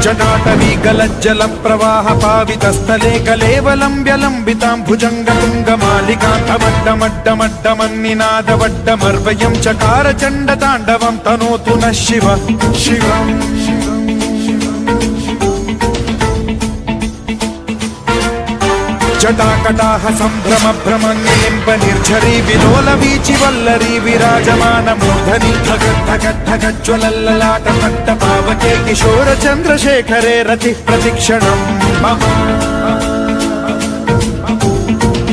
जटाटवीगलज्जल प्रवाह पावितस्थले कलेवलम्ब्यलम्बितां भुजङ्गतुङ्गमालिकान्तमड्डमड्डमड्डमन्निनादवड्डमर्वयं चकार चण्डताण्डवं तनोतु नः शिव शिवम् जटाकटाह सम्भ्रम भ्रमण्यलिम्ब निर्झरी विलोल वीचि वल्लरी विराजमान मूर्धनि धगद्धगद्धगज्ज्वलल्ललाट पट्ट पावके किशोर चन्द्रशेखरे रतिः प्रतिक्षणम्